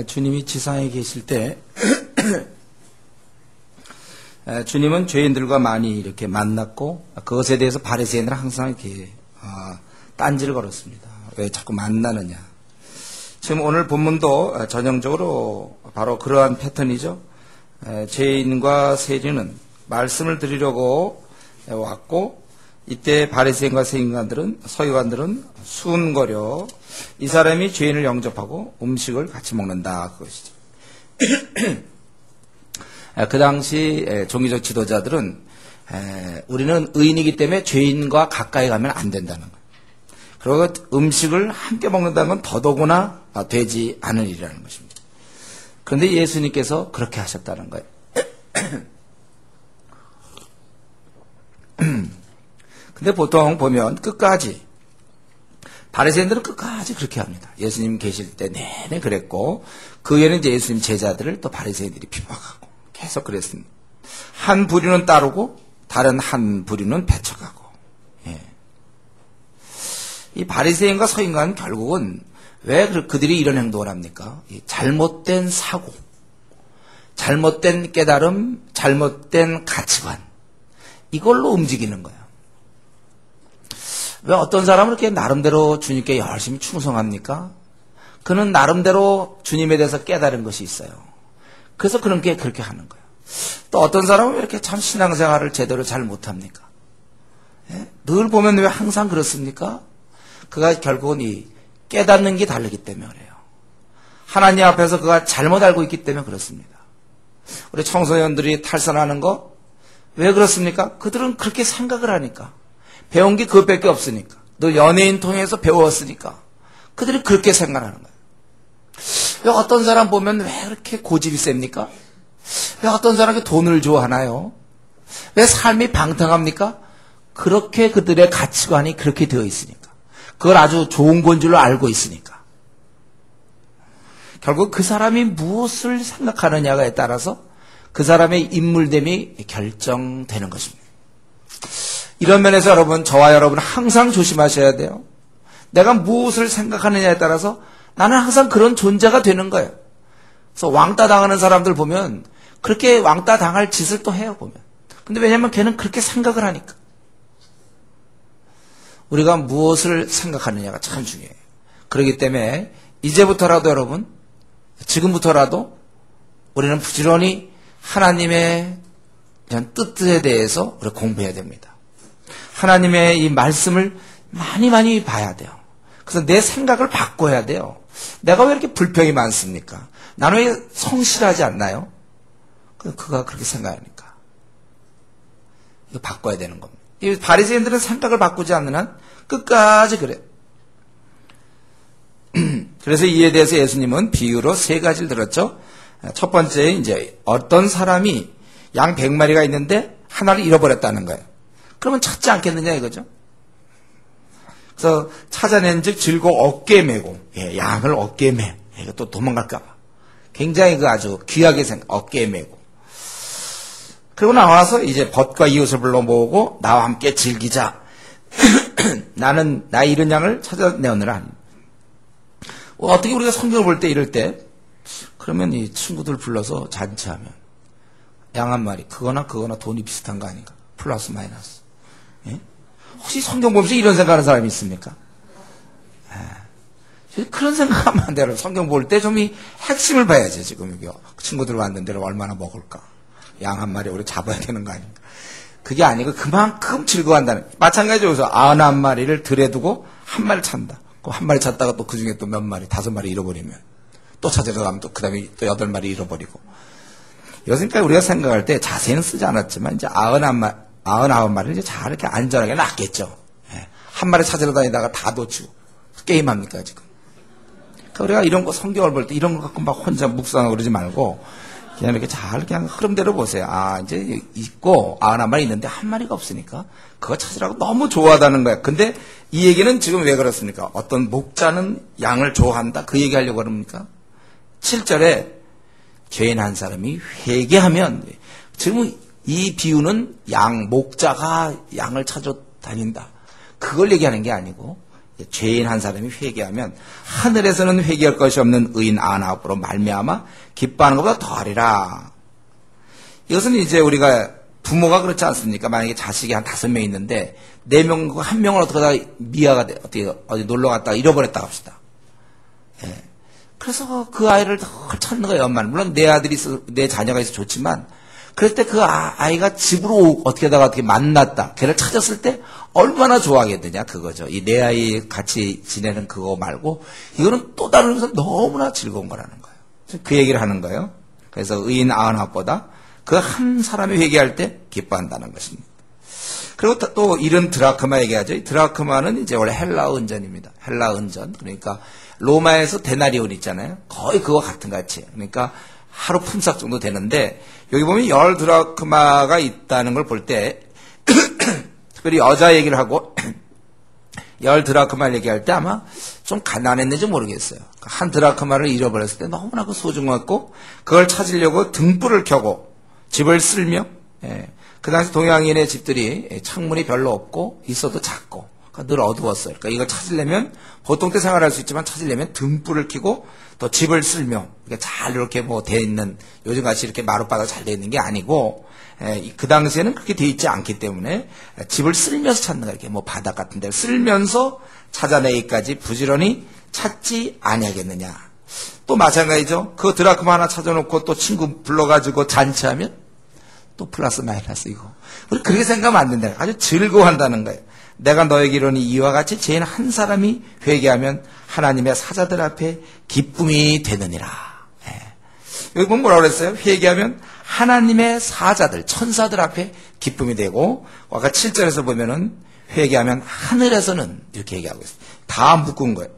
주님이 지상에 계실 때 주님은 죄인들과 많이 이렇게 만났고 그것에 대해서 바리새인들은 항상 이렇게 딴지를 걸었습니다. 왜 자꾸 만나느냐. 지금 오늘 본문도 전형적으로 바로 그러한 패턴이죠. 죄인과 세리는 말씀을 드리려고 왔고 이때 바리새인과 서기관들은 수군거려 이 사람이 죄인을 영접하고 음식을 같이 먹는다 그것이죠. 그 당시 종교적 지도자들은 우리는 의인이기 때문에 죄인과 가까이 가면 안 된다는 거예요. 그리고 음식을 함께 먹는다는 건 더더구나 되지 않은 일이라는 것입니다. 그런데 예수님께서 그렇게 하셨다는 거예요. 근데 보통 보면 끝까지 바리새인들은 끝까지 그렇게 합니다. 예수님 계실 때 내내 그랬고 그 후에는 이제 예수님 제자들을 또 바리새인들이 비방하고 계속 그랬습니다. 한 부류는 따르고 다른 한 부류는 배척하고. 이 바리새인과 서기관은 결국은 왜 그들이 이런 행동을 합니까? 잘못된 사고, 잘못된 깨달음, 잘못된 가치관 이걸로 움직이는 거예요. 왜 어떤 사람은 이렇게 나름대로 주님께 열심히 충성합니까? 그는 나름대로 주님에 대해서 깨달은 것이 있어요. 그래서 그런 게 그렇게 하는 거예요. 또 어떤 사람은 왜 이렇게 참 신앙생활을 제대로 잘 못합니까? 늘 보면 왜 항상 그렇습니까? 그가 결국은 이 깨닫는 게 다르기 때문에 그래요. 하나님 앞에서 그가 잘못 알고 있기 때문에 그렇습니다. 우리 청소년들이 탈선하는 거 왜 그렇습니까? 그들은 그렇게 생각을 하니까. 배운 게 그것밖에 없으니까. 너 연예인 통해서 배웠으니까. 그들이 그렇게 생각하는 거예요. 왜 어떤 사람 보면 왜 그렇게 고집이 셉니까? 왜 어떤 사람이 돈을 좋아하나요? 왜 삶이 방탕합니까? 그렇게 그들의 가치관이 그렇게 되어 있으니까. 그걸 아주 좋은 건 줄로 알고 있으니까. 결국 그 사람이 무엇을 생각하느냐에 따라서 그 사람의 인물됨이 결정되는 것입니다. 이런 면에서 여러분, 저와 여러분 항상 조심하셔야 돼요. 내가 무엇을 생각하느냐에 따라서 나는 항상 그런 존재가 되는 거예요. 그래서 왕따 당하는 사람들 보면 그렇게 왕따 당할 짓을 또 해요, 보면. 근데 왜냐면 걔는 그렇게 생각을 하니까. 우리가 무엇을 생각하느냐가 참 중요해요. 그렇기 때문에 이제부터라도 여러분, 지금부터라도 우리는 부지런히 하나님의 뜻에 대해서 우리가 공부해야 됩니다. 하나님의 이 말씀을 많이 봐야 돼요. 그래서 내 생각을 바꿔야 돼요. 내가 왜 이렇게 불평이 많습니까? 나는 왜 성실하지 않나요? 그가 그렇게 생각하니까. 이거 바꿔야 되는 겁니다. 이 바리새인들은 생각을 바꾸지 않는 한 끝까지 그래. 그래서 이에 대해서 예수님은 비유로 세 가지를 들었죠. 첫 번째, 이제 어떤 사람이 양 100마리가 있는데 하나를 잃어버렸다는 거예요. 그러면 찾지 않겠느냐 이거죠. 그래서 찾아낸 즉 들고 어깨에 메고, 양을 어깨에 매. 이거 또 도망갈까봐. 굉장히 그 아주 귀하게 어깨에 메고. 그리고 나와서 이제 벗과 이웃을 불러 모으고 나와 함께 즐기자. 나는 나의 잃은 양을 찾아내오느라. 어떻게 우리가 성경을 볼 때 이럴 때 그러면 이 친구들 불러서 잔치하면 양 한 마리 그거나 돈이 비슷한 거 아닌가? 플러스 마이너스. 혹시 성경 보면서 이런 생각하는 사람이 있습니까? 그런 생각하면 안 돼요. 성경 볼 때 좀 이 핵심을 봐야지. 지금 여기 친구들 왔는데 얼마나 먹을까? 양 한 마리 우리 잡아야 되는 거 아닌가? 그게 아니고 그만큼 즐거워한다는. 마찬가지로 여기서 91마리를 들에 두고 한 마리를 찾는다. 그 한 마리 찾다가 또 그 중에 또 몇 마리, 5마리 잃어버리면 또 찾으러 가면 또 그 다음에 또 8마리 잃어버리고. 요즘까지 우리가 생각할 때 자세히는 쓰지 않았지만 이제 99마리를 이제 잘 이렇게 안전하게 놨겠죠. 한 마리 찾으러 다니다가 다 놓치고 게임합니까 지금? 그러니까 우리가 이런 거 성경을 볼 때 이런 거 갖고 막 혼자 묵상하고 그러지 말고 그냥 이렇게 잘 그냥 흐름대로 보세요. 이제 있고 91마리 있는데 한 마리가 없으니까 그거 찾으라고 너무 좋아하다는 거야. 근데 이 얘기는 지금 왜 그렇습니까? 어떤 목자는 양을 좋아한다. 그 얘기하려고 그럽니까? 7절에 죄인 한 사람이 회개하면, 지금 이 비유는 목자가 양을 찾아 다닌다. 그걸 얘기하는 게 아니고 죄인 한 사람이 회개하면 하늘에서는 회개할 것이 없는 의인 99으로 말미암아 기뻐하는 것보다 더하리라. 이것은 이제 우리가 부모가 그렇지 않습니까? 만약에 자식이 한 5명 있는데 4명, 1명을 어떻게 미아가 어디 놀러 갔다가 잃어버렸다 합시다. 예. 그래서 그 아이를 늘 찾는 거예요, 엄마는. 물론 내 자녀가 있어 좋지만, 그럴 때 그 아이가 집으로 어떻게 만났다. 걔를 찾았을 때 얼마나 좋아하겠느냐, 그거죠. 이 내 아이 같이 지내는 그거 말고, 이거는 또 다른 것은 너무나 즐거운 거라는 거예요. 그 얘기를 하는 거예요. 그래서 의인 99보다 그 한 사람이 회개할 때 기뻐한다는 것입니다. 그리고 또 이런 드라크마 얘기하죠. 이 드라크마는 이제 원래 헬라 은전입니다. 헬라 은전. 그러니까 로마에서 데나리온 있잖아요. 거의 그거 같은 같이. 그러니까 하루 품삯 정도 되는데 여기 보면 10드라크마가 있다는 걸 볼 때 특별히 여자 얘기를 하고 10드라크마를 얘기할 때 아마 좀 가난했는지 모르겠어요. 한 드라크마를 잃어버렸을 때 너무나 그 소중했고 그걸 찾으려고 등불을 켜고 집을 쓸며 그 당시 동양인의 집들이 창문이 별로 없고 있어도 작고 그러니까 늘 어두웠어요. 그러니까 이걸 찾으려면 보통 때 생활할 수 있지만 찾으려면 등불을 켜고 또 집을 쓸며 그러니까 잘 이렇게 뭐 돼 있는 요즘같이 이렇게 마룻바닥 잘 돼 있는 게 아니고 그 당시에는 그렇게 돼 있지 않기 때문에 집을 쓸면서 찾는 거예요. 이렇게 뭐 바닥 같은 데를 쓸면서 찾아내기까지 부지런히 찾지 아니하겠느냐. 또 마찬가지죠. 그 드라크마 하나 찾아놓고 또 친구 불러가지고 잔치하면 또 플러스 마이너스 이거. 우리 그렇게 생각하면 안 된다. 아주 즐거워한다는 거예요. 내가 너에게 이르니 이와 같이 죄인 한 사람이 회개하면 하나님의 사자들 앞에 기쁨이 되느니라. 여기 보면 뭐라고 그랬어요? 회개하면 하나님의 사자들, 천사들 앞에 기쁨이 되고 아까 7절에서 보면은 회개하면 하늘에서는 이렇게 얘기하고 있어요. 다 묶은 거예요.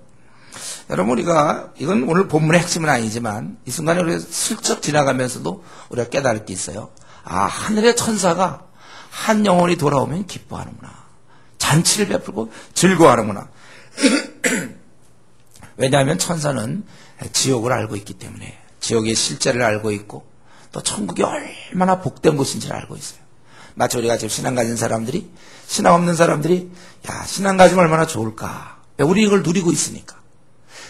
여러분 우리가 이건 오늘 본문의 핵심은 아니지만 이 순간에 우리가 슬쩍 지나가면서도 우리가 깨달을 게 있어요. 아, 하늘의 천사가 한 영혼이 돌아오면 기뻐하는구나. 잔치를 베풀고 즐거워하는구나. 왜냐하면 천사는 지옥을 알고 있기 때문에 지옥의 실제를 알고 있고 또 천국이 얼마나 복된 곳인지를 알고 있어요. 마치 우리가 지금 신앙 가진 사람들이 신앙 없는 사람들이 야 신앙 가지면 얼마나 좋을까. 우리 이걸 누리고 있으니까.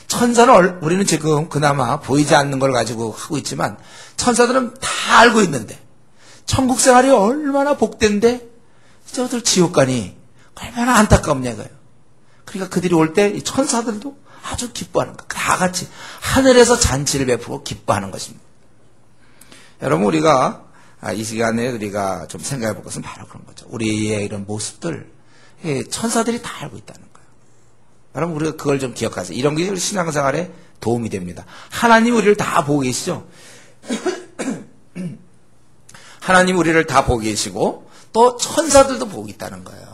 천사는 우리는 지금 그나마 보이지 않는 걸 가지고 하고 있지만 천사들은 다 알고 있는데 천국 생활이 얼마나 복된데 저들 지옥 가니 얼마나 안타깝냐 이거예요. 그러니까 그들이 올 때 이 천사들도 아주 기뻐하는 거예요. 다 같이 하늘에서 잔치를 베푸고 기뻐하는 것입니다. 여러분 우리가 이 시간에 우리가 좀 생각해 볼 것은 바로 그런 거죠. 우리의 이런 모습들 천사들이 다 알고 있다는 거예요. 여러분 우리가 그걸 좀 기억하세요. 이런 게 신앙생활에 도움이 됩니다. 하나님 우리를 다 보고 계시죠. 하나님 우리를 다 보고 계시고 또 천사들도 보고 있다는 거예요.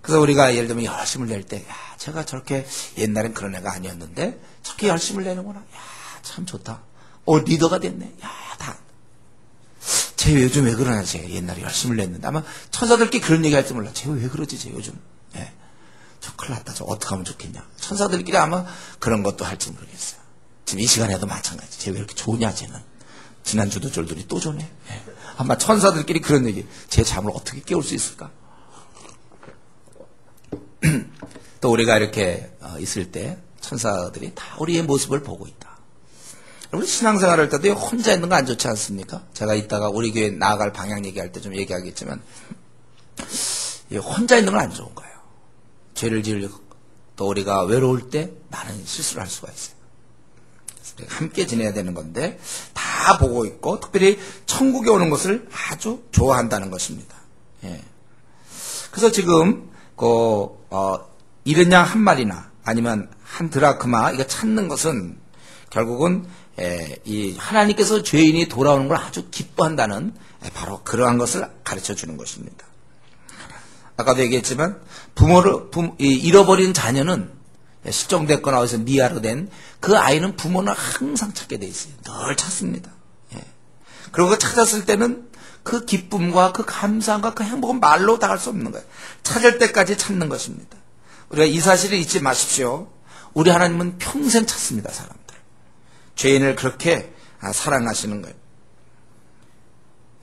그래서 우리가 예를 들면 열심을 낼 때 야, 제가 저렇게 옛날엔 그런 애가 아니었는데 저렇게 열심을 내는구나. 야, 참 좋다. 리더가 됐네. 야, 다. 쟤 요즘 왜 그러나, 쟤 옛날에 열심을 냈는데. 아마 천사들끼리 그런 얘기 할지 몰라. 쟤 왜 그러지, 쟤 요즘. 예. 저 큰일 났다. 저 어떻게 하면 좋겠냐. 천사들끼리 아마 그런 것도 할지 모르겠어요. 지금 이 시간에도 마찬가지. 쟤 왜 이렇게 좋냐, 쟤는. 지난주도 쫄들이 또 좋네. 예. 아마 천사들끼리 그런 얘기. 쟤 잠을 어떻게 깨울 수 있을까? 또 우리가 이렇게 있을 때 천사들이 다 우리의 모습을 보고 있다. 우리 신앙생활 할 때도 혼자 있는 거 안 좋지 않습니까? 제가 이따가 우리 교회 나아갈 방향 얘기할 때 좀 얘기하겠지만 혼자 있는 건 안 좋은 거예요. 죄를 지으려고 또 우리가 외로울 때 많은 실수를 할 수가 있어요. 그래서 함께 지내야 되는 건데 다 보고 있고 특별히 천국에 오는 것을 아주 좋아한다는 것입니다. 예. 그래서 지금 이른 양 한 마리나 아니면 한 드라크마 이거 찾는 것은 결국은 이 하나님께서 죄인이 돌아오는 걸 아주 기뻐한다는 바로 그러한 것을 가르쳐 주는 것입니다. 아까도 얘기했지만 잃어버린 자녀는 실종됐거나 어디서 미아로 된 그 아이는 부모는 항상 찾게 돼 있어요. 늘 찾습니다. 그리고 그 찾았을 때는 그 기쁨과 그 감사함과 그 행복은 말로 다 할 수 없는 거예요. 찾을 때까지 찾는 것입니다. 우리가 이 사실을 잊지 마십시오. 우리 하나님은 평생 찾습니다, 사람들. 죄인을 그렇게 사랑하시는 거예요.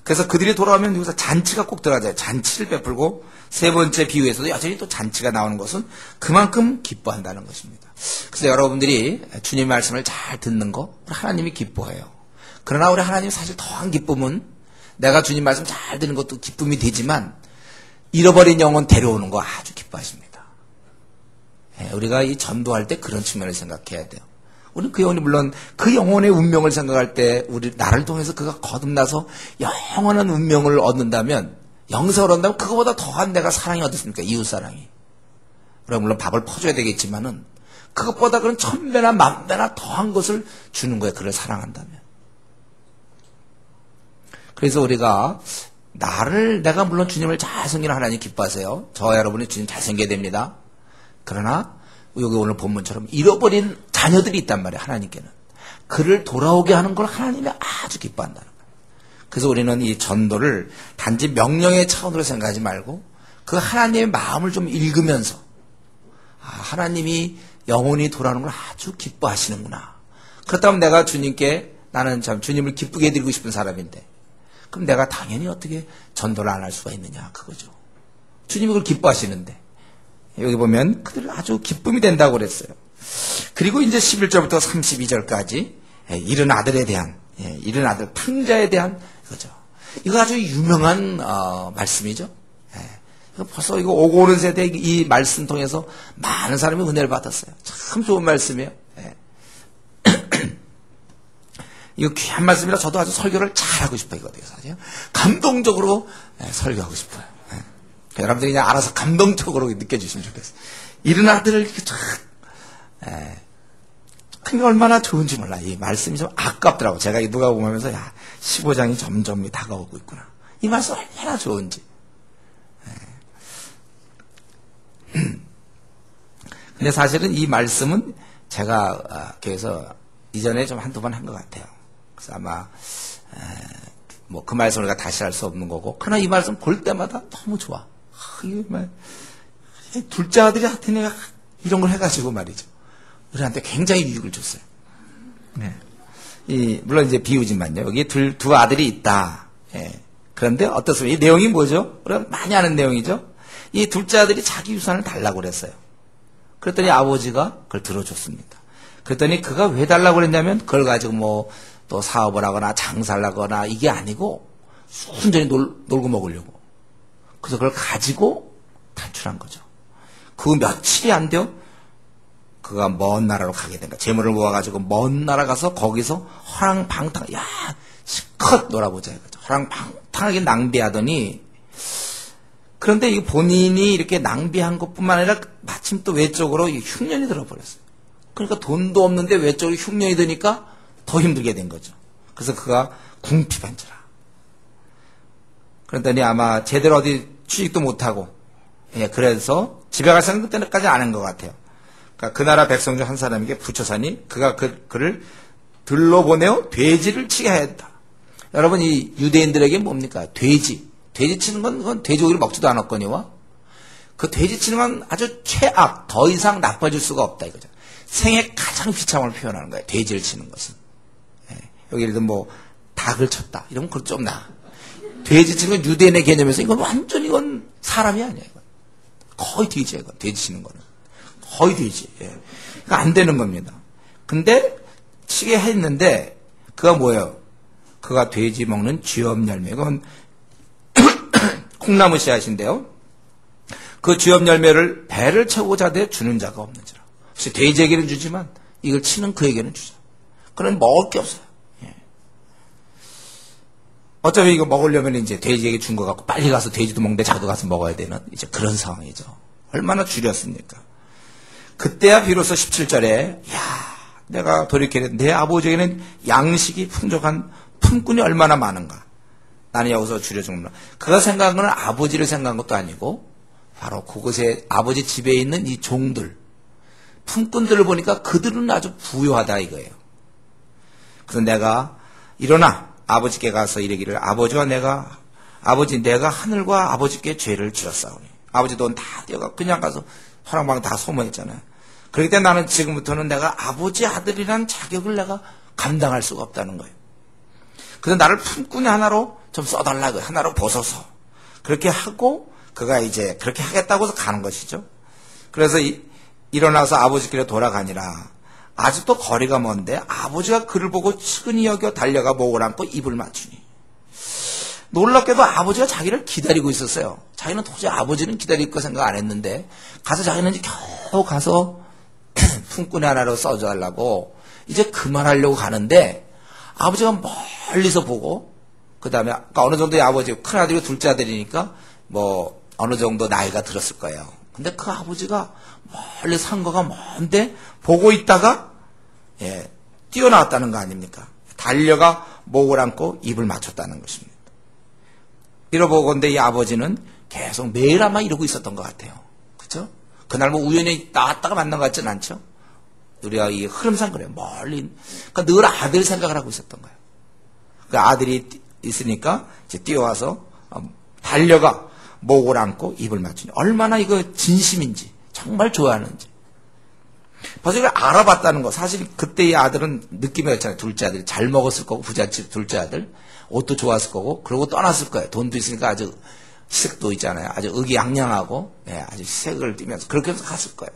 그래서 그들이 돌아오면 여기서 잔치가 꼭 들어가잖아요. 잔치를 베풀고 세 번째 비유에서도 여전히 또 잔치가 나오는 것은 그만큼 기뻐한다는 것입니다. 그래서 여러분들이 주님 말씀을 잘 듣는 거 하나님이 기뻐해요. 그러나 우리 하나님 사실 더한 기쁨은 내가 주님 말씀 잘 듣는 것도 기쁨이 되지만 잃어버린 영혼 데려오는 거 아주 기뻐하십니다. 우리가 이 전도할 때 그런 측면을 생각해야 돼요. 우리는 그 영혼이 물론 그 영혼의 운명을 생각할 때 우리 나를 통해서 그가 거듭나서 영원한 운명을 얻는다면 영생을 얻는다면 그거보다 더한 내가 사랑이 어딨습니까? 이웃사랑이. 우리가 물론 밥을 퍼줘야 되겠지만은 그것보다 그런 1000배나 10,000배나 더한 것을 주는 거예요. 그를 사랑한다면. 그래서 우리가 내가 물론 주님을 잘생기는 하나님 기뻐하세요. 저와 여러분이 주님 잘생겨야 됩니다. 그러나 여기 오늘 본문처럼 잃어버린 자녀들이 있단 말이에요. 하나님께는. 그를 돌아오게 하는 걸 하나님이 아주 기뻐한다는 거예요. 그래서 우리는 이 전도를 단지 명령의 차원으로 생각하지 말고 그 하나님의 마음을 좀 읽으면서 하나님이 영혼이 돌아오는 걸 아주 기뻐하시는구나. 그렇다면 내가 주님께 나는 참 주님을 기쁘게 해드리고 싶은 사람인데 그럼 내가 당연히 어떻게 전도를 안 할 수가 있느냐 그거죠. 주님이 그걸 기뻐하시는데 여기 보면 그들 아주 기쁨이 된다고 그랬어요. 그리고 이제 11절부터 32절까지 이른 아들에 대한 이른 아들 탕자에 대한 거죠. 이거 아주 유명한 말씀이죠. 벌써 이거 오고 오는 세대에 이 말씀 통해서 많은 사람이 은혜를 받았어요. 참 좋은 말씀이에요. 이거 귀한 말씀이라 저도 아주 설교를 잘하고 싶어요. 이거 어떻게 사세요? 감동적으로 설교하고 싶어요. 여러분들이 그냥 알아서 감동적으로 느껴주시면 좋겠어요. 이른 아들을 이렇게 쫙, 그게 얼마나 좋은지 몰라. 이 말씀이 좀 아깝더라고. 제가 이 누가 보면서, 15장이 점점 다가오고 있구나. 이 말씀 얼마나 좋은지. 근데 사실은 이 말씀은 제가 교회에서 이전에 좀 한두 번 한 것 같아요. 그래서 아마, 뭐 그 말씀을 우리가 다시 할 수 없는 거고. 그러나 이 말씀 볼 때마다 너무 좋아. 둘째 아들이 하여튼 내가 이런 걸 해가지고 말이죠. 우리한테 굉장히 유익을 줬어요. 물론 이제 비유지만요. 여기 두 아들이 있다. 그런데 어떻습니까? 이 내용이 뭐죠? 우리가 많이 아는 내용이죠? 이 둘째 아들이 자기 유산을 달라고 그랬어요. 그랬더니 아버지가 그걸 들어줬습니다. 그랬더니 그가 왜 달라고 그랬냐면 그걸 가지고 뭐 또 사업을 하거나 장사를 하거나 이게 아니고 순전히 놀고 먹으려고. 그래서 그걸 가지고 탈출한 거죠. 그 며칠이 안 돼요. 그가 먼 나라로 가게 된 거야. 재물을 모아가지고 먼 나라 가서 거기서 허랑방탕, 실컷 놀아보자 이거죠. 허랑방탕하게 낭비하더니 그런데 이 본인이 이렇게 낭비한 것뿐만 아니라 마침 또 외적으로 흉년이 들어버렸어요. 그러니까 돈도 없는데 외적으로 흉년이 드니까 더 힘들게 된 거죠. 그래서 그가 궁핍한지라. 그랬더니 아마 제대로 어디 취직도 못하고 그래서 집에 갈 생각 그때까지 안 한 것 같아요. 그러니까 그 나라 백성 중 한 사람에게 부처사니 그가 그를 들러 보내어 돼지를 치게 했다. 여러분 이 유대인들에게 뭡니까? 돼지 치는 건 그건 돼지고기를 먹지도 않았거니와 그 돼지 치는 건 아주 최악, 더 이상 나빠질 수가 없다 이거죠. 생애 가장 비참함을 표현하는 거예요. 돼지를 치는 것은. 여기 예를 들면 뭐 닭을 쳤다 이러면 그건 좀 나아. 돼지 치는 건 유대인의 개념에서 이건 완전히 이건 사람이 아니야. 이건. 거의 돼지야 이건. 돼지 치는 거는. 거의 돼지. 그러니까 안 되는 겁니다. 근데 치게 했는데 그가 뭐예요? 그가 돼지 먹는 쥐업 열매. 그건 콩나무 씨앗인데요. 그 쥐업 열매를 배를 채우고자 돼 주는 자가 없는지라. 혹시 돼지에게는 주지만 이걸 치는 그에게는 주자. 그는 먹을 게 없어요. 어차피 이거 먹으려면 이제 돼지에게 준 거 갖고 빨리 가서 돼지도 먹는데 자기도 가서 먹어야 되는 이제 그런 상황이죠. 얼마나 줄였습니까? 그때야 비로소 17절에 내가 돌이키는 내 아버지에게는 양식이 풍족한 품꾼이 얼마나 많은가. 나는 여기서 줄여 죽는다. 그가 생각한 건 아버지를 생각한 것도 아니고 바로 그곳에 아버지 집에 있는 이 종들 품꾼들을 보니까 그들은 아주 부유하다 이거예요. 그래서 내가 일어나 아버지께 가서 이르기를 아버지 내가 하늘과 아버지께 죄를 지었사오니 아버지 돈 다 떼어가 그냥 가서 허랑방 다 소모했잖아요. 그렇기 때문에 나는 지금부터는 내가 아버지 아들이라는 자격을 내가 감당할 수가 없다는 거예요. 그래서 나를 품꾼이 하나로 좀 써달라고 하나로 벗어서 그렇게 하고 그가 이제 그렇게 하겠다고 해서 가는 것이죠. 그래서 일어나서 아버지께로 돌아가니라. 아직도 거리가 먼데 아버지가 그를 보고 측은히 여겨 달려가 목을 안고 입을 맞추니. 놀랍게도 아버지가 자기를 기다리고 있었어요. 자기는 도저히 아버지는 기다릴 거 생각 안 했는데 가서 자기는 이제 겨우 가서 품꾼 하나로 써달라고 이제 그만하려고 가는데 아버지가 멀리서 보고 그 다음에 아까 어느 정도의 아버지 큰아들이고 둘째 아들이니까 뭐 어느 정도 나이가 들었을 거예요. 근데 그 아버지가 멀리 산거가 먼데 보고 있다가 뛰어나왔다는 거 아닙니까? 달려가 목을 안고 입을 맞췄다는 것입니다. 이러보건대 이 아버지는 계속 매일 아마 이러고 있었던 것 같아요. 그렇죠? 그날 뭐 우연히 나왔다가 만난 것 같지는 않죠? 우리가 이 흐름상 그래요. 멀리. 그러니까 늘 아들 생각을 하고 있었던 거예요. 그 아들이 있으니까 이제 뛰어와서 달려가 목을 안고 입을 맞추니 얼마나 이거 진심인지 정말 좋아하는지 벌써 이걸 알아봤다는 거. 사실 그때 이 아들은 느낌이 있잖아요. 둘째 아들이 잘 먹었을 거고 부잣집 둘째 아들 옷도 좋았을 거고 그러고 떠났을 거예요. 돈도 있으니까 아주 시색도 있잖아요. 아주 의기양양하고 아주 시색을 띠면서 그렇게 해서 갔을 거예요.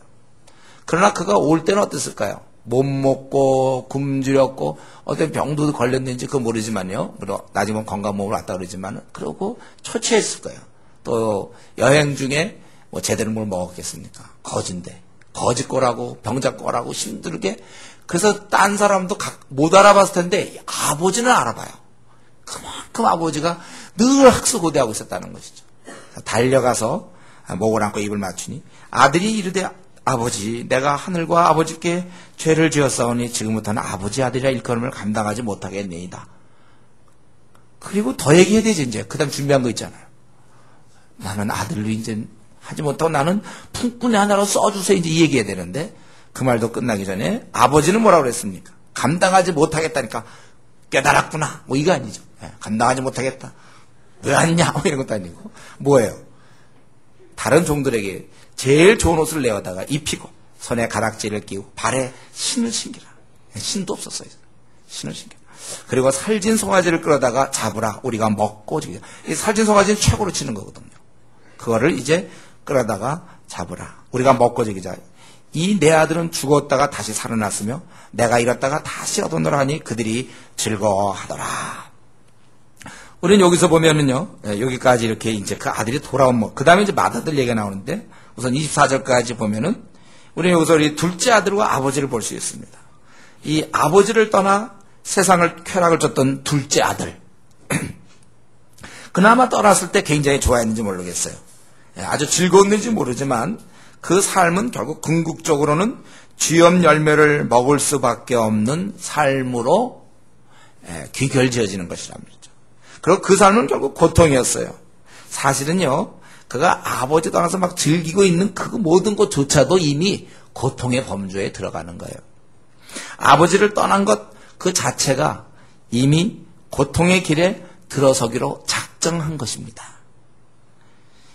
그러나 그가 올 때는 어땠을까요? 못 먹고 굶주렸고 어떤 병도 걸렸는지 그거 모르지만요. 나중에 건강몸으로 왔다 그러지만 그러고 초췌했을 거예요. 또 여행 중에 뭐 제대로 뭘 먹었겠습니까? 거진데 거짓거라고 병자거라고 힘들게 그래서 딴 사람도 못 알아봤을 텐데 아버지는 알아봐요. 그만큼 아버지가 늘 학수고대하고 있었다는 것이죠. 달려가서 목을 안고 입을 맞추니 아들이 이르되 아버지 내가 하늘과 아버지께 죄를 지었사오니 지금부터는 아버지 아들이라 일컬음을 감당하지 못하겠네이다. 그리고 더 얘기해야 되지 이제. 그 다음 준비한 거 있잖아요. 나는 아들로 이제 하지 못하고 나는 품꾼의 하나로 써주세요 이제 이 얘기해야 되는데 그 말도 끝나기 전에 아버지는 뭐라고 그랬습니까? 감당하지 못하겠다니까 깨달았구나 뭐 이거 아니죠. 감당하지 못하겠다. 왜 왔냐 뭐 이런 것도 아니고 뭐예요? 다른 종들에게 제일 좋은 옷을 내어다가 입히고 손에 가닥지를 끼고 발에 신을 신기라. 신도 없었어요. 신을 신기라. 그리고 살진 송아지를 끌어다가 잡으라. 우리가 먹고 이 살진 송아지는 최고로 치는 거거든요. 그거를 이제 끌어다가 잡으라. 우리가 먹고 저기자. 이 내 아들은 죽었다가 다시 살아났으며 내가 잃었다가 다시 얻어노라 하니 그들이 즐거워하더라. 우리는 여기서 보면은요, 여기까지 이렇게 이제 그 아들이 돌아온 그 다음에 이제 맏아들 얘기가 나오는데 우선 24절까지 보면은 우리는 여기서 우리 둘째 아들과 아버지를 볼 수 있습니다. 이 아버지를 떠나 세상을 쾌락을 줬던 둘째 아들. 그나마 떠났을 때 굉장히 좋아했는지 모르겠어요. 아주 즐거웠는지 모르지만 그 삶은 결국 궁극적으로는 쥐염 열매를 먹을 수밖에 없는 삶으로 귀결지어지는 것이랍니다. 그리고 그 삶은 결국 고통이었어요. 사실은요, 그가 아버지 떠나서 막 즐기고 있는 그 모든 것조차도 이미 고통의 범주에 들어가는 거예요. 아버지를 떠난 것 그 자체가 이미 고통의 길에 들어서기로 작정한 것입니다.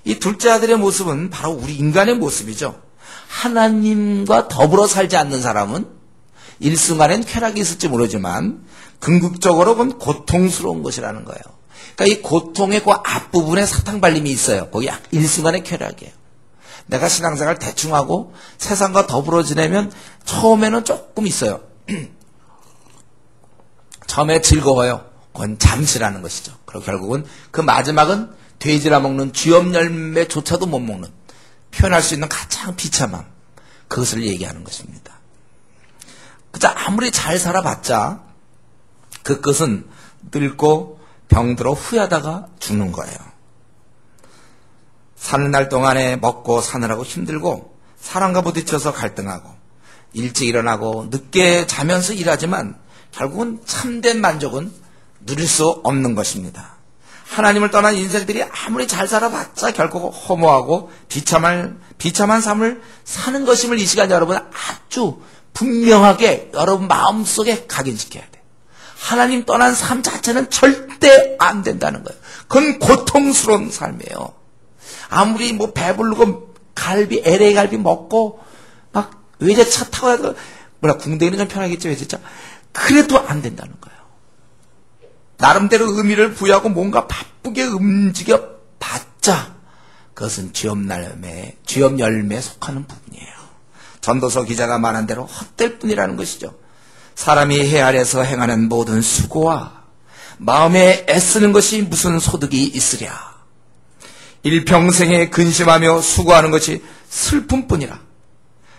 이 둘째 아들의 모습은 바로 우리 인간의 모습이죠. 하나님과 더불어 살지 않는 사람은 일순간엔 쾌락이 있을지 모르지만 궁극적으로 그건 고통스러운 것이라는 거예요. 그러니까 이 고통의 그 앞부분에 사탕발림이 있어요. 거기 일순간의 쾌락이에요. 내가 신앙생활 대충 하고 세상과 더불어 지내면 처음에는 조금 있어요. 처음에 즐거워요. 그건 잠시라는 것이죠. 그리고 결국은 그 마지막은 돼지라 먹는 쥐염 열매조차도 못 먹는 표현할 수 있는 가장 비참함. 그것을 얘기하는 것입니다. 그저 아무리 잘 살아봤자 그 끝은 늙고 병들어 후회하다가 죽는 거예요. 사는 날 동안에 먹고 사느라고 힘들고 사람과 부딪혀서 갈등하고 일찍 일어나고 늦게 자면서 일하지만 결국은 참된 만족은 누릴 수 없는 것입니다. 하나님을 떠난 인생들이 아무리 잘 살아봤자 결국 허무하고 비참한 삶을 사는 것임을 이 시간 여러분 아주 분명하게 여러분 마음속에 각인시켜야 돼요. 하나님 떠난 삶 자체는 절대 안 된다는 거예요. 그건 고통스러운 삶이에요. 아무리 뭐 배부르고 LA 갈비 먹고 막 외제차 타고 궁대는 좀 편하겠죠 외제차. 그래도 안 된다는 거예요. 나름대로 의미를 부여하고 뭔가 바쁘게 움직여 봤자 그것은 죄업 열매에 속하는 부분이에요. 전도서 기자가 말한 대로 헛될 뿐이라는 것이죠. 사람이 해 아래서 행하는 모든 수고와 마음에 애쓰는 것이 무슨 소득이 있으랴. 일평생에 근심하며 수고하는 것이 슬픔뿐이라.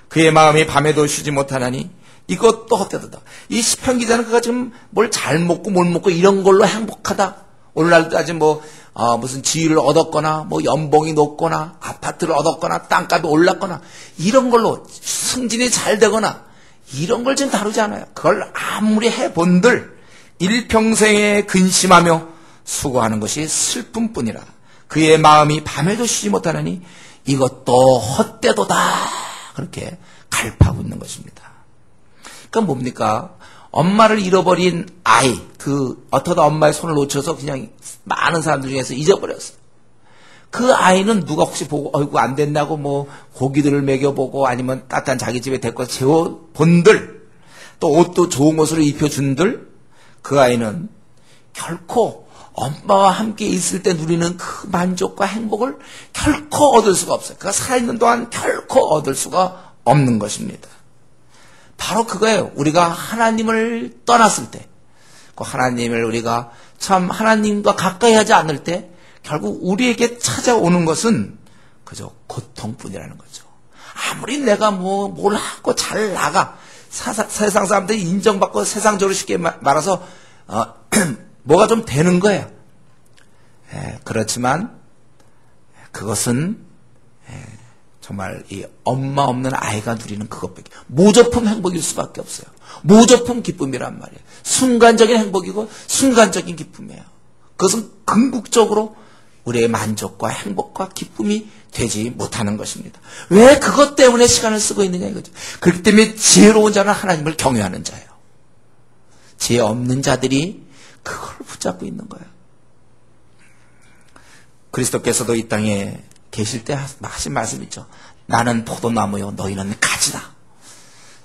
그의 마음이 밤에도 쉬지 못하나니 이것도 헛되도다. 이 시편 기자는 그가 지금 뭘 잘 먹고 뭘 먹고 이런 걸로 행복하다. 오늘날까지 무슨 지위를 얻었거나 연봉이 높거나 아파트를 얻었거나 땅값이 올랐거나 이런 걸로 승진이 잘 되거나 이런 걸 지금 다루지 않아요. 그걸 아무리 해본들 일평생에 근심하며 수고하는 것이 슬픔뿐이라. 그의 마음이 밤에도 쉬지 못하느니 이것도 헛되도다. 그렇게 갈파하고 있는 것입니다. 그러니까 뭡니까? 엄마를 잃어버린 아이, 어떠다 엄마의 손을 놓쳐서 그냥 많은 사람들 중에서 잊어버렸어요. 그 아이는 누가 혹시 보고, 어이구, 안 됐나고 고기들을 먹여보고 아니면 따뜻한 자기 집에 데리고 재워본들, 또 옷도 좋은 옷으로 입혀준들, 그 아이는 결코 엄마와 함께 있을 때 누리는 그 만족과 행복을 결코 얻을 수가 없어요. 그가 살아있는 동안 결코 얻을 수가 없는 것입니다. 바로 그거예요. 우리가 하나님을 떠났을 때, 그 하나님을 우리가 참 하나님과 가까이 하지 않을 때 결국 우리에게 찾아오는 것은 그저 고통뿐이라는 거죠. 아무리 내가 뭘 하고 잘 나가, 세상 사람들이 인정받고 세상적으로 쉽게 말해서 뭐가 좀 되는 거예요. 그렇지만 그것은 정말 이 엄마 없는 아이가 누리는 그것밖에, 모조품 행복일 수밖에 없어요. 모조품 기쁨이란 말이에요. 순간적인 행복이고 순간적인 기쁨이에요. 그것은 궁극적으로 우리의 만족과 행복과 기쁨이 되지 못하는 것입니다. 왜 그것 때문에 시간을 쓰고 있느냐 이거죠. 그렇기 때문에 지혜로운 자는 하나님을 경외하는 자예요. 지혜 없는 자들이 그걸 붙잡고 있는 거예요. 그리스도께서도 이 땅에 계실 때 하신 말씀 있죠. 나는 포도나무요 너희는 가지다.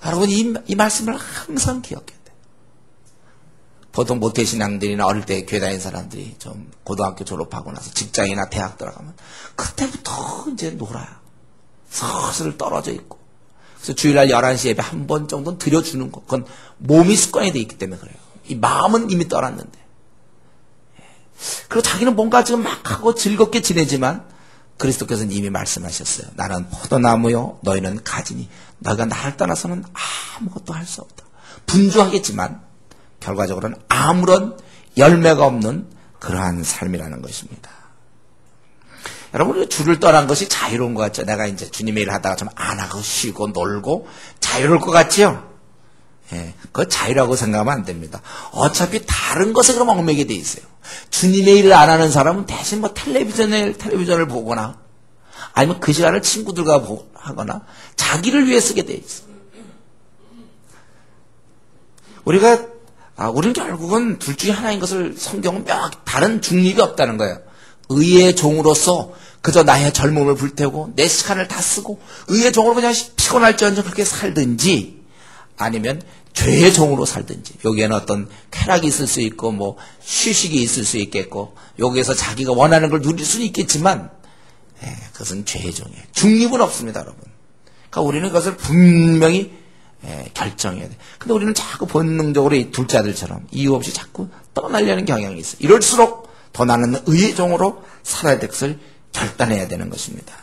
여러분 이 말씀을 항상 기억해야 돼요. 보통 모태신앙들이나 어릴 때 교회 다니는 사람들이 좀 고등학교 졸업하고 나서 직장이나 대학 들어가면 그때부터 이제 놀아요. 슬슬 떨어져 있고. 그래서 주일날 11시 예배 한 번 정도는 드려주는 거. 그건 몸이 습관이 돼 있기 때문에 그래요. 이 마음은 이미 떠났는데. 그리고 자기는 뭔가 지금 막 하고 즐겁게 지내지만 그리스도께서는 이미 말씀하셨어요. 나는 포도나무요 너희는 가지니 너희가 나를 떠나서는 아무것도 할 수 없다. 분주하겠지만 결과적으로는 아무런 열매가 없는 그러한 삶이라는 것입니다. 여러분 주를 떠난 것이 자유로운 것 같죠. 내가 이제 주님의 일을 하다가 좀 안 하고 쉬고 놀고 자유로울 것 같지요. 그거 자유라고 생각하면 안 됩니다. 어차피 다른 것에 그럼 얽매게 돼 있어요. 주님의 일을 안 하는 사람은 대신 텔레비전을 보거나 아니면 그 시간을 친구들과 하거나 자기를 위해 쓰게 돼 있어요. 우리는 결국은 둘 중에 하나인 것을 성경은 다른 중립이 없다는 거예요. 의의 종으로서 그저 나의 젊음을 불태우고 내 시간을 다 쓰고 의의 종으로 그냥 피곤할지언정 그렇게 살든지 아니면 죄의 종으로 살든지, 여기에는 어떤 쾌락이 있을 수 있고 휴식이 있을 수 있겠고 여기에서 자기가 원하는 걸 누릴 수는 있겠지만 그것은 죄의 종이에요. 중립은 없습니다, 여러분. 그러니까 우리는 그것을 분명히 결정해야 돼. 근데 우리는 자꾸 본능적으로 이 둘째 아들처럼 이유 없이 자꾸 떠나려는 경향이 있어요. 이럴수록 더 나는 의의 종으로 살아야 될 것을 결단해야 되는 것입니다.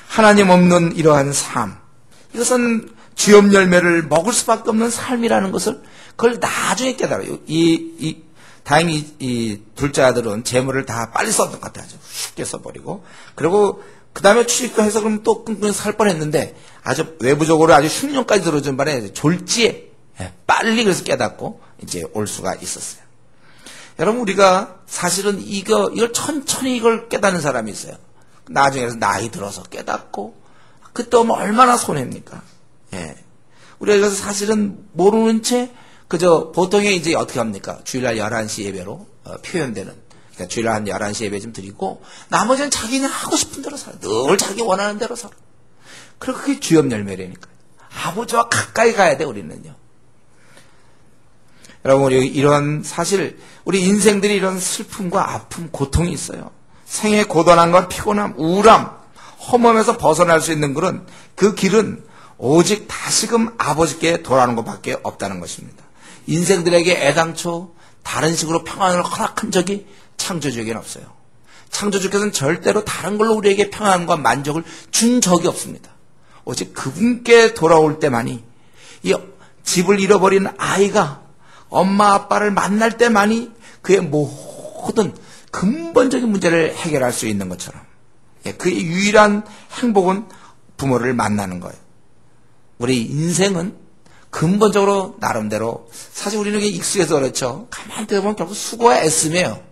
하나님 없는 이러한 삶, 이것은 죄업 열매를 먹을 수밖에 없는 삶이라는 것을 그걸 나중에 깨달아요. 다행히 이 둘째 아들은 재물을 다 빨리 썼던 것 같아요. 쉽게 써버리고. 그리고 그 다음에 취직도 해서 그럼 또 끙끙 살 뻔했는데 아주 외부적으로 아주 흉년까지 들어준 바에 졸지에 빨리 그래서 깨닫고 이제 올 수가 있었어요. 여러분 우리가 사실은 이걸 천천히 이걸 깨닫는 사람이 있어요. 나중에 나이 들어서 깨닫고 그때 오면 얼마나 손해입니까? 우리가 이것을 사실은 모르는 채 그저 보통에 이제 어떻게 합니까? 주일날 11시 예배로 표현되는, 그러니까 주일날 한 11시 예배 좀 드리고 나머지는 자기는 하고 싶은 대로 살아. 늘 자기 원하는 대로 살아. 그리고 그게 주업 열매라니까. 아버지와 가까이 가야 돼 우리는요. 여러분, 우리 이런 사실, 우리 인생들이 이런 슬픔과 아픔, 고통이 있어요. 생의 고단함과 피곤함, 우울함, 허무함에서 벗어날 수 있는 그 길은 오직 다시금 아버지께 돌아오는 것밖에 없다는 것입니다. 인생들에게 애당초 다른 식으로 평안을 허락한 적이 창조주에게는 없어요. 창조주께서는 절대로 다른 걸로 우리에게 평안과 만족을 준 적이 없습니다. 오직 그분께 돌아올 때만이, 이 집을 잃어버린 아이가 엄마 아빠를 만날 때만이 그의 모든 근본적인 문제를 해결할 수 있는 것처럼, 그의 유일한 행복은 부모를 만나는 거예요. 우리 인생은 근본적으로 나름대로, 사실 우리는 이게 익숙해서 그렇죠. 가만히 들어보면 결국 수고와 애씀이에요.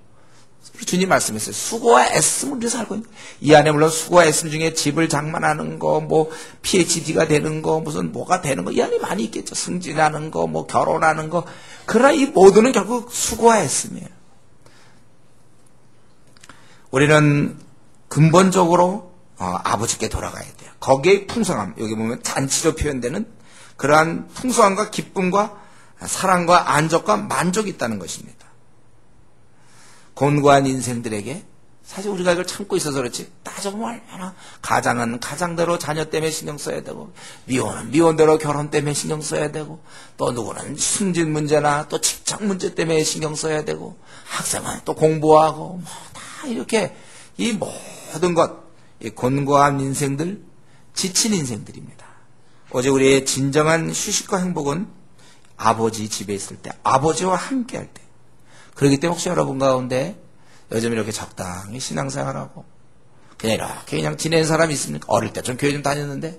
주님 말씀했어요. 수고와 애씀을 우리 살고 있는. 이 안에 물론 수고와 애씀 중에 집을 장만하는 거, 뭐 PhD가 되는 거, 무슨 뭐가 되는 거, 이 안에 많이 있겠죠. 승진하는 거, 뭐 결혼하는 거. 그러나 이 모두는 결국 수고와 애씀이에요. 우리는 근본적으로 아버지께 돌아가야 돼요. 거기에 풍성함, 여기 보면 잔치로 표현되는 그러한 풍성함과 기쁨과 사랑과 안정과 만족이 있다는 것입니다. 곤고한 인생들에게, 사실 우리가 이걸 참고 있어서 그렇지, 따져보면 얼마나, 가장은 가장대로 자녀 때문에 신경 써야 되고, 미혼은 미혼대로 결혼 때문에 신경 써야 되고, 또 누구는 승진 문제나 또 직장 문제 때문에 신경 써야 되고, 학생은 또 공부하고, 뭐 다 이렇게 이 모든 것, 이 곤고한 인생들, 지친 인생들입니다. 오직 우리의 진정한 휴식과 행복은 아버지 집에 있을 때, 아버지와 함께 할 때. 그렇기 때문에 혹시 여러분 가운데 요즘 이렇게 적당히 신앙생활하고 그냥 이렇게 그냥 지내는 사람이 있습니까? 어릴 때 좀 교회 좀 다녔는데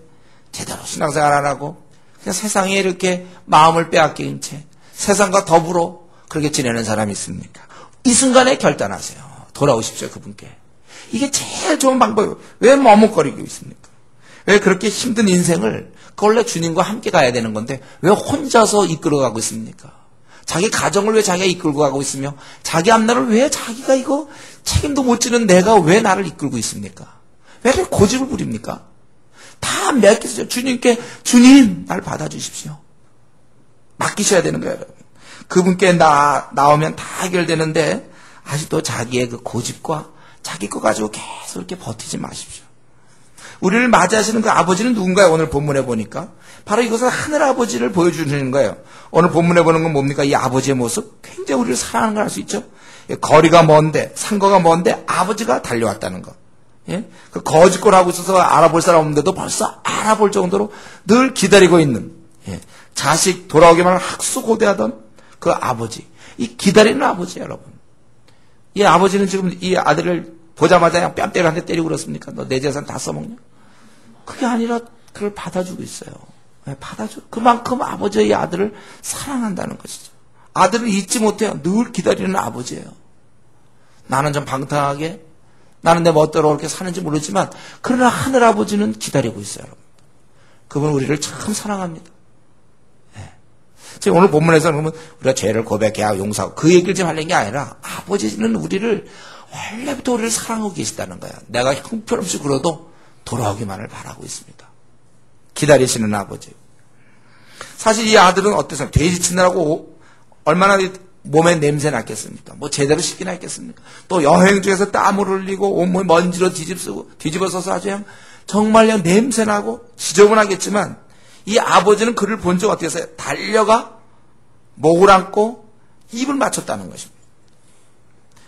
제대로 신앙생활 안 하고 그냥 세상에 이렇게 마음을 빼앗긴 채 세상과 더불어 그렇게 지내는 사람이 있습니까? 이 순간에 결단하세요. 돌아오십시오, 그분께. 이게 제일 좋은 방법이에요. 왜 머뭇거리고 있습니까? 왜 그렇게 힘든 인생을, 그 원래 주님과 함께 가야 되는 건데 왜 혼자서 이끌어가고 있습니까? 자기 가정을 왜 자기가 이끌고 가고 있으며 자기 앞날을 왜 자기가 이거 책임도 못 지는 내가 왜 나를 이끌고 있습니까? 왜 이렇게 고집을 부립니까? 다 맡기세요. 주님께, 주님 날 받아주십시오. 맡기셔야 되는 거예요, 여러분. 그분께 나오면 다 해결되는데 아직도 자기의 그 고집과 자기 거 가지고 계속 이렇게 버티지 마십시오. 우리를 맞이하시는 그 아버지는 누군가요? 오늘 본문에 보니까 바로 이것은 하늘아버지를 보여주시는 거예요. 오늘 본문에 보는 건 뭡니까? 이 아버지의 모습, 굉장히 우리를 사랑하는 걸 알 수 있죠. 거리가 먼데, 상거가 먼데 아버지가 달려왔다는 거. 예? 그 거짓골 하고 있어서 알아볼 사람 없는데도 벌써 알아볼 정도로 늘 기다리고 있는, 예. 자식 돌아오기만 학수고대하던 그 아버지, 이 기다리는 아버지, 여러분. 이 아버지는 지금 이 아들을 보자마자 그냥 뺨때려 한 대 때리고 그렇습니까? 너 내 재산 다 써먹냐? 그게 아니라 그걸 받아주고 있어요. 받아줘. 그만큼 아버지의 아들을 사랑한다는 것이죠. 아들을 잊지 못해요. 늘 기다리는 아버지예요. 나는 좀 방탕하게, 나는 내 멋대로 그렇게 사는지 모르지만, 그러나 하늘아버지는 기다리고 있어요. 여러분. 그분은 우리를 참 사랑합니다. 네. 지금 오늘 본문에서는 그러면 우리가 죄를 고백해야 용서하고 그 얘기를 좀 하려는 게 아니라 아버지는 우리를 원래부터 우리를 사랑하고 계시다는 거야. 내가 형편없이 굴어도 돌아오기만을 바라고 있습니다. 기다리시는 아버지. 사실 이 아들은 어땠어요? 돼지 치느라고 얼마나 몸에 냄새 났겠습니까? 뭐 제대로 씻기나 했겠습니까? 또 여행 중에서 땀을 흘리고 온몸 먼지로 뒤집어서서 아주 그냥 정말 그냥 냄새 나고 지저분하겠지만 이 아버지는 그를 본 적 어땠어요? 달려가 목을 안고 입을 맞췄다는 것입니다.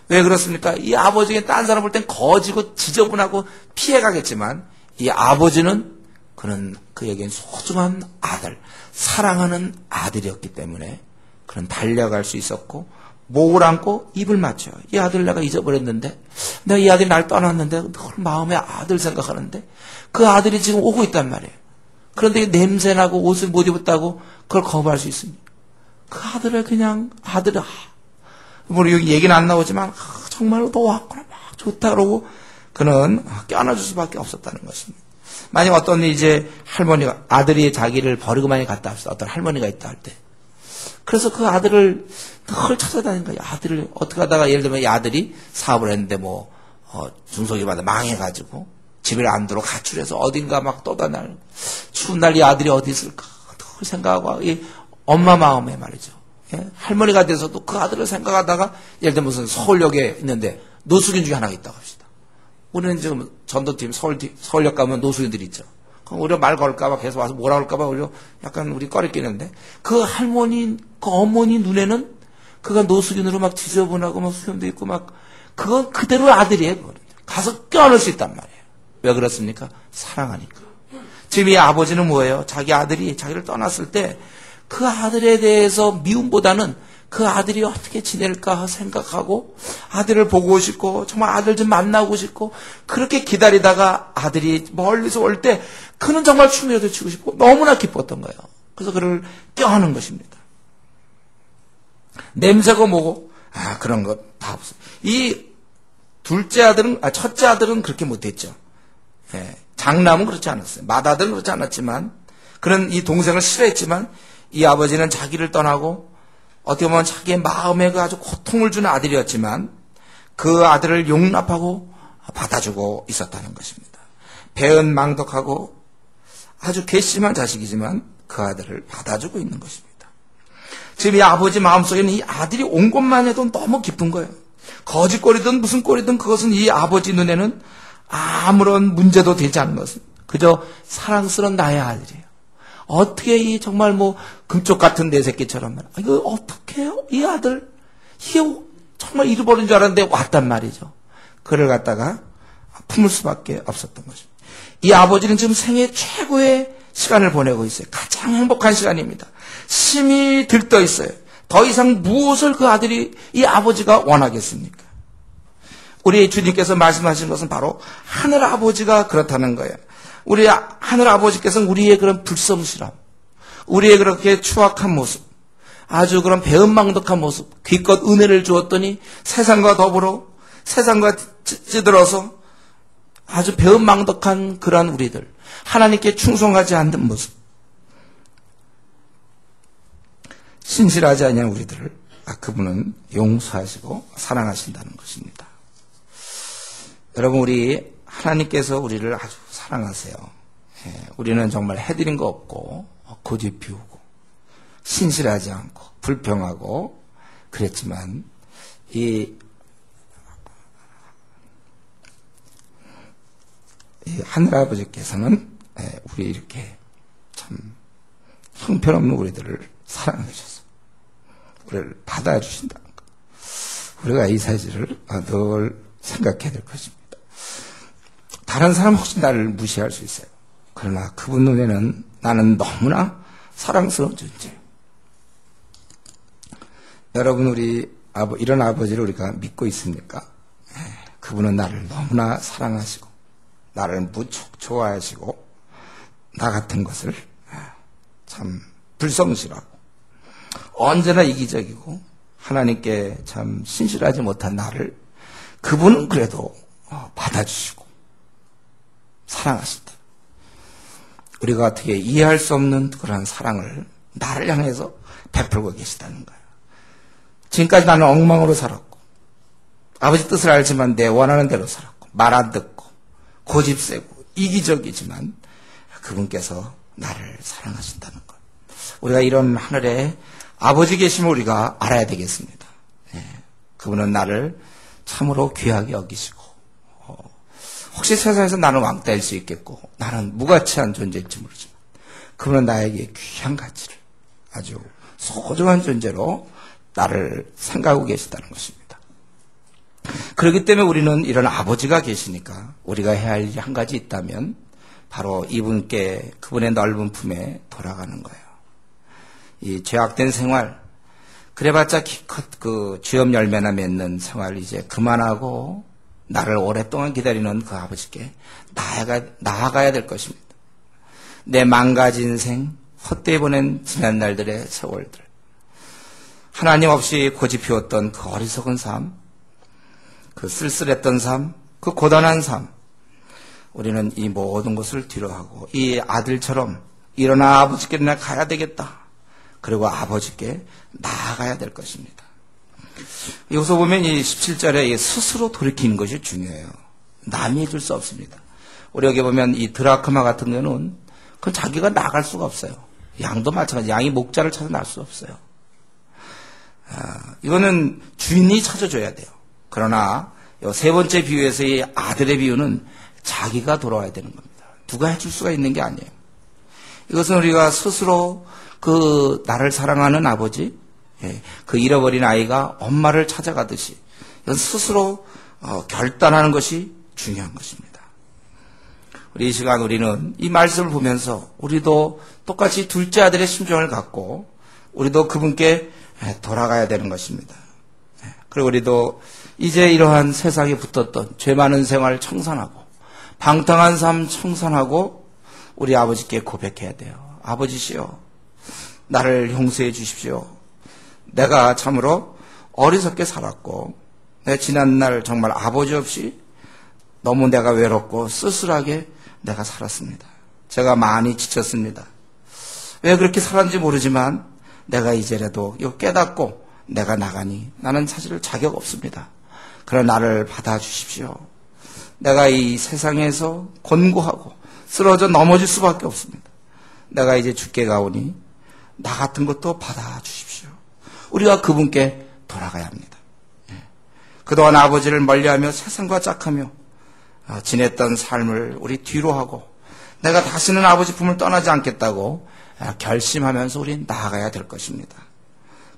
왜 그렇습니까? 이 아버지가 딴 사람 볼 땐 거지고 지저분하고 피해가겠지만 이 아버지는 그는 그에겐 소중한 아들, 사랑하는 아들이었기 때문에 그는 달려갈 수 있었고 목을 안고 입을 맞춰요. 이 아들 내가 잊어버렸는데, 내가 이 아들이 날 떠났는데 늘 마음에 아들 생각하는데 그 아들이 지금 오고 있단 말이에요. 그런데 냄새나고 옷을 못 입었다고 그걸 거부할 수 있습니까? 그 아들을 그냥 뭐 여기 얘기는 안 나오지만 정말로 너 왔구나 막 좋다 그러고 그는 껴안아줄 수밖에 없었다는 것입니다. 만약 어떤 이제 할머니가 아들이 자기를 버리고 많이 갔다 합시다. 어떤 할머니가 있다 할 때. 그래서 그 아들을 늘 찾아다니는 거예요. 아들을 어떻게 하다가 예를 들면 이 아들이 사업을 했는데 뭐 중소기업하다 망해가지고 집에 안 들어 가출해서 어딘가 막 떠다니는 추운 날 이 아들이 어디 있을까 늘 생각하고 이 엄마 마음에 말이죠. 예? 할머니가 돼서도 그 아들을 생각하다가 예를 들면 무슨 서울역에 있는데 노숙인 중에 하나가 있다고 합시다. 우리는 지금 전도팀 서울역 가면 노숙인들이 있죠. 그럼 우리가 말 걸까봐 계속 와서 뭐라 할까봐 우리 약간 우리 꺼리끼는데 그 할머니 그 어머니 눈에는 그가 노숙인으로 막 지저분하고 막 수염도 있고 막 그건 그대로 아들이에요. 그거는. 가서 껴안을 수 있단 말이에요. 왜 그렇습니까? 사랑하니까. 지금 이 아버지는 뭐예요? 자기 아들이 자기를 떠났을 때 그 아들에 대해서 미움보다는 그 아들이 어떻게 지낼까 생각하고 아들을 보고 싶고 정말 아들 좀 만나고 싶고 그렇게 기다리다가 아들이 멀리서 올 때 그는 정말 춤이라도 추고 싶고 너무나 기뻤던 거예요. 그래서 그를 껴안은 것입니다. 냄새가 뭐고 그런 거 다 없어요. 이 첫째 아들은 그렇게 못했죠. 예, 장남은 그렇지 않았어요. 맏아들은 그렇지 않았지만 그런 이 동생을 싫어했지만 이 아버지는 자기를 떠나고 어떻게 보면 자기의 마음에 그 아주 고통을 주는 아들이었지만 그 아들을 용납하고 받아주고 있었다는 것입니다. 배은망덕하고 아주 괘씸한 자식이지만 그 아들을 받아주고 있는 것입니다. 지금 이 아버지 마음속에는 이 아들이 온 것만 해도 너무 기쁜 거예요. 거짓골이든 무슨 꼴이든 그것은 이 아버지 눈에는 아무런 문제도 되지 않는 것은 그저 사랑스러운 나의 아들이에요. 어떻게 이 정말 뭐 금쪽 같은 내 새끼처럼 이거 어떻게 해요? 이 아들 이게 정말 잃어버린 줄 알았는데 왔단 말이죠. 그를 갖다가 품을 수밖에 없었던 것입니다. 이 아버지는 지금 생애 최고의 시간을 보내고 있어요. 가장 행복한 시간입니다. 심히 들떠 있어요. 더 이상 무엇을 그 아들이 이 아버지가 원하겠습니까? 우리 주님께서 말씀하신 것은 바로 하늘 아버지가 그렇다는 거예요. 우리 하늘 아버지께서는 우리의 그런 불성실함, 우리의 그렇게 추악한 모습, 아주 그런 배은망덕한 모습, 기껏 은혜를 주었더니 세상과 더불어 세상과 찌들어서 아주 배은망덕한 그러한 우리들, 하나님께 충성하지 않는 모습, 신실하지 않은 우리들을 그분은 용서하시고 사랑하신다는 것입니다. 여러분, 우리 하나님께서 우리를 아주 사랑하세요. 우리는 정말 해드린 거 없고 고집 피우고 신실하지 않고 불평하고 그랬지만 이 하늘아버지께서는 우리 이렇게 참 형편없는 우리들을 사랑해 주셔서 우리를 받아주신다는 것. 우리가 이 사실을 늘 생각해야 될 것입니다. 다른 사람 혹시 나를 무시할 수 있어요. 그러나 그분 눈에는 나는 너무나 사랑스러운 존재예요. 여러분, 우리 이런 아버지를 우리가 믿고 있습니까? 그분은 나를 너무나 사랑하시고 나를 무척 좋아하시고 나 같은 것을 참 불성실하고 언제나 이기적이고 하나님께 참 신실하지 못한 나를 그분은 그래도 받아주시고 사랑하신다. 우리가 어떻게 이해할 수 없는 그런 사랑을 나를 향해서 베풀고 계시다는 거예요. 지금까지 나는 엉망으로 살았고 아버지 뜻을 알지만 내 원하는 대로 살았고 말 안 듣고 고집세고 이기적이지만 그분께서 나를 사랑하신다는 것. 우리가 이런 하늘에 아버지 계심을 우리가 알아야 되겠습니다. 그분은 나를 참으로 귀하게 여기시고 혹시 세상에서 나는 왕따일 수 있겠고 나는 무가치한 존재일지 모르지만 그분은 나에게 귀한 가치를 아주 소중한 존재로 나를 생각하고 계시다는 것입니다. 그렇기 때문에 우리는 이런 아버지가 계시니까 우리가 해야 할 일이 한 가지 있다면 바로 이분께 그분의 넓은 품에 돌아가는 거예요. 이 죄악된 생활, 그래봤자 기껏 그 주염 열매나 맺는 생활 이제 그만하고 나를 오랫동안 기다리는 그 아버지께 나아가야 될 것입니다. 내 망가진 인생, 헛되이 보낸 지난 날들의 세월들, 하나님 없이 고집 피웠던 그 어리석은 삶, 그 쓸쓸했던 삶, 그 고단한 삶, 우리는 이 모든 것을 뒤로하고 이 아들처럼 일어나 아버지께 나 가야 되겠다. 그리고 아버지께 나아가야 될 것입니다. 여기서 보면 이 17절에 스스로 돌이키는 것이 중요해요. 남이 해줄 수 없습니다. 우리 여기 보면 이 드라크마 같은 경우는 그건 자기가 나갈 수가 없어요. 양도 마찬가지. 양이 목자를 찾아 날 수 없어요. 이거는 주인이 찾아줘야 돼요. 그러나 이 세 번째 비유에서의 아들의 비유는 자기가 돌아와야 되는 겁니다. 누가 해줄 수가 있는 게 아니에요. 이것은 우리가 스스로 그 나를 사랑하는 아버지, 그 잃어버린 아이가 엄마를 찾아가듯이 이건 스스로 결단하는 것이 중요한 것입니다. 우리 이 시간 우리는 이 말씀을 보면서 우리도 똑같이 둘째 아들의 심정을 갖고 우리도 그분께 돌아가야 되는 것입니다. 그리고 우리도 이제 이러한 세상에 붙었던 죄 많은 생활 청산하고 방탕한 삶 청산하고 우리 아버지께 고백해야 돼요. 아버지시여, 나를 용서해 주십시오. 내가 참으로 어리석게 살았고 내 지난날 정말 아버지 없이 너무 내가 외롭고 쓸쓸하게 내가 살았습니다. 제가 많이 지쳤습니다. 왜 그렇게 살았는지 모르지만 내가 이제라도 이거 깨닫고 내가 나가니 나는 사실 자격 없습니다. 그러나 나를 받아주십시오. 내가 이 세상에서 곤고하고 쓰러져 넘어질 수밖에 없습니다. 내가 이제 죽게 가오니 나 같은 것도 받아주십시오. 우리가 그분께 돌아가야 합니다. 그동안 아버지를 멀리하며 세상과 짝하며 지냈던 삶을 우리 뒤로 하고 내가 다시는 아버지 품을 떠나지 않겠다고 결심하면서 우린 나아가야 될 것입니다.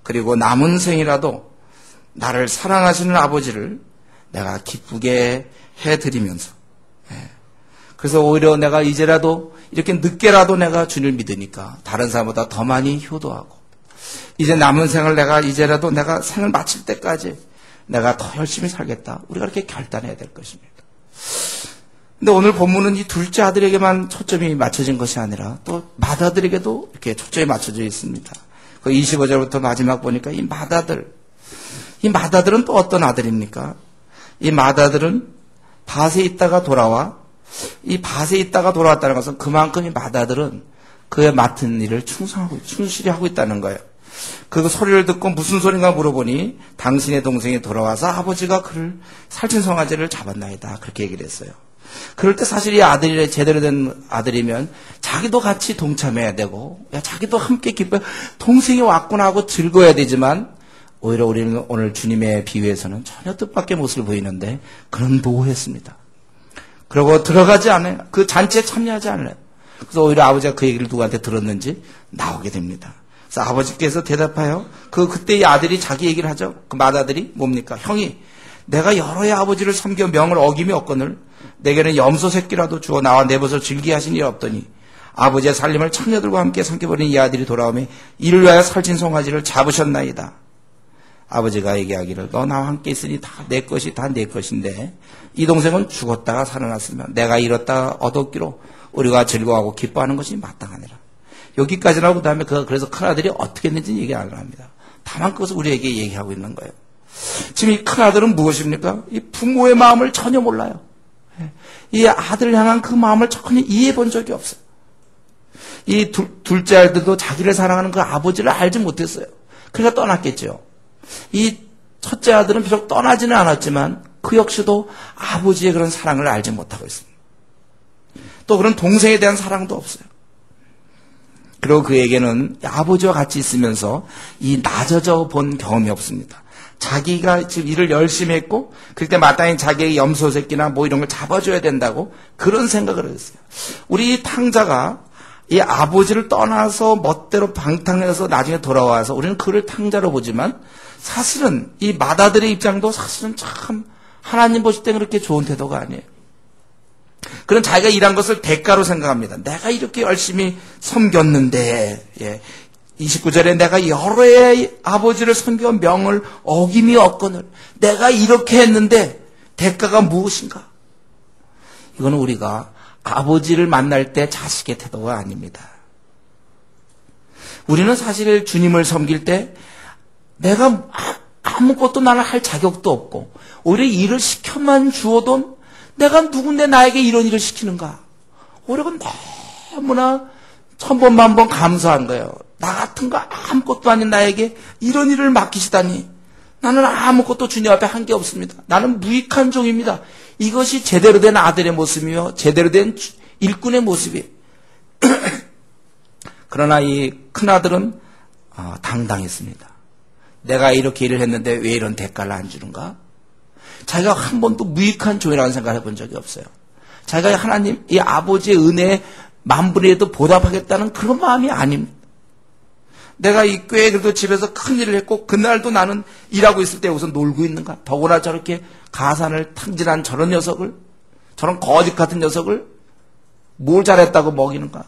그리고 남은 생이라도 나를 사랑하시는 아버지를 내가 기쁘게 해드리면서 그래서 오히려 내가 이제라도 이렇게 늦게라도 내가 주님을 믿으니까 다른 사람보다 더 많이 효도하고 이제 남은 생을 내가 이제라도 내가 생을 마칠 때까지 내가 더 열심히 살겠다. 우리가 그렇게 결단해야 될 것입니다. 근데 오늘 본문은 이 둘째 아들에게만 초점이 맞춰진 것이 아니라 또 맏아들에게도 이렇게 초점이 맞춰져 있습니다. 그 25절부터 마지막 보니까 이 맏아들은 또 어떤 아들입니까? 이 맏아들은 밭에 있다가 돌아와 이 밭에 있다가 돌아왔다는 것은 그만큼 이 맏아들은 그의 맡은 일을 충실히 하고 있다는 거예요. 그 소리를 듣고 무슨 소린가 물어보니 당신의 동생이 돌아와서 아버지가 그를 살찐송아지를 잡았나이다. 그렇게 얘기를 했어요. 그럴 때 사실 이 아들이 제대로 된 아들이면 자기도 같이 동참해야 되고 자기도 함께 기뻐 동생이 왔구나 하고 즐거워야 되지만 오히려 우리는 오늘 주님의 비유에서는 전혀 뜻밖의 모습을 보이는데 그런 노했습니다. 그리고 들어가지 않아요. 그 잔치에 참여하지 않아요. 그래서 오히려 아버지가 그 얘기를 누구한테 들었는지 나오게 됩니다. 그래서 아버지께서 대답하여 그때 이 아들이 자기 얘기를 하죠. 그 맏아들이 뭡니까? 형이 내가 여러 해 아버지를 섬겨 명을 어김이 없거늘 내게는 염소 새끼라도 주어 나와 내 벗을 즐기게 하신 일 없더니 아버지의 살림을 청녀들과 함께 삼켜버린 이 아들이 돌아오며 이를 위하여 살찐 송아지를 잡으셨나이다. 아버지가 얘기하기를 너 나와 함께 있으니 다 내 것이 다 내 것인데 이 동생은 죽었다가 살아났으면 내가 잃었다가 얻었기로 우리가 즐거워하고 기뻐하는 것이 마땅하니라. 여기까지나 하고 그다음에 그래서 큰아들이 어떻게 했는지 얘기 안 합니다. 다만 그것을 우리에게 얘기하고 있는 거예요. 지금 이 큰아들은 무엇입니까? 이 부모의 마음을 전혀 몰라요. 이 아들을 향한 그 마음을 전혀 이해해 본 적이 없어요. 이 둘째 아들도 자기를 사랑하는 그 아버지를 알지 못했어요. 그러니까 떠났겠죠. 이 첫째 아들은 비록 떠나지는 않았지만 그 역시도 아버지의 그런 사랑을 알지 못하고 있습니다. 또 그런 동생에 대한 사랑도 없어요. 그리고 그에게는 아버지와 같이 있으면서 이 낮아져 본 경험이 없습니다. 자기가 지금 일을 열심히 했고 그때 마땅히 자기의 염소 새끼나 뭐 이런 걸 잡아줘야 된다고 그런 생각을 했어요. 우리 탕자가 이 아버지를 떠나서 멋대로 방탕해서 나중에 돌아와서 우리는 그를 탕자로 보지만 사실은 이 맏아들의 입장도 사실은 참 하나님 보실 때 그렇게 좋은 태도가 아니에요. 그런 자기가 일한 것을 대가로 생각합니다. 내가 이렇게 열심히 섬겼는데 29절에 내가 여러 해 아버지를 섬겨 명을 어김이 없거늘 내가 이렇게 했는데 대가가 무엇인가? 이거는 우리가 아버지를 만날 때 자식의 태도가 아닙니다. 우리는 사실 주님을 섬길 때 내가 아무것도 나는 할 자격도 없고 오히려 일을 시켜만 주어도 내가 누군데 나에게 이런 일을 시키는가? 오히려 너무나 천번만번 감사한 거예요. 나 같은 거 아무것도 아닌 나에게 이런 일을 맡기시다니 나는 아무것도 주님 앞에 한 게 없습니다. 나는 무익한 종입니다. 이것이 제대로 된 아들의 모습이며 제대로 된 일꾼의 모습이에요. 그러나 이 큰아들은 당당했습니다. 내가 이렇게 일을 했는데 왜 이런 대가를 안 주는가? 자기가 한 번도 무익한 종이라는 생각을 해본 적이 없어요. 자기가 하나님, 이 아버지의 은혜에 만분의 1도 보답하겠다는 그런 마음이 아닙니다. 내가 이 꽤 그래도 집에서 큰 일을 했고 그날도 나는 일하고 있을 때 여기서 놀고 있는가? 더구나 저렇게 가산을 탕진한 저런 녀석을, 저런 거짓 같은 녀석을 뭘 잘했다고 먹이는가?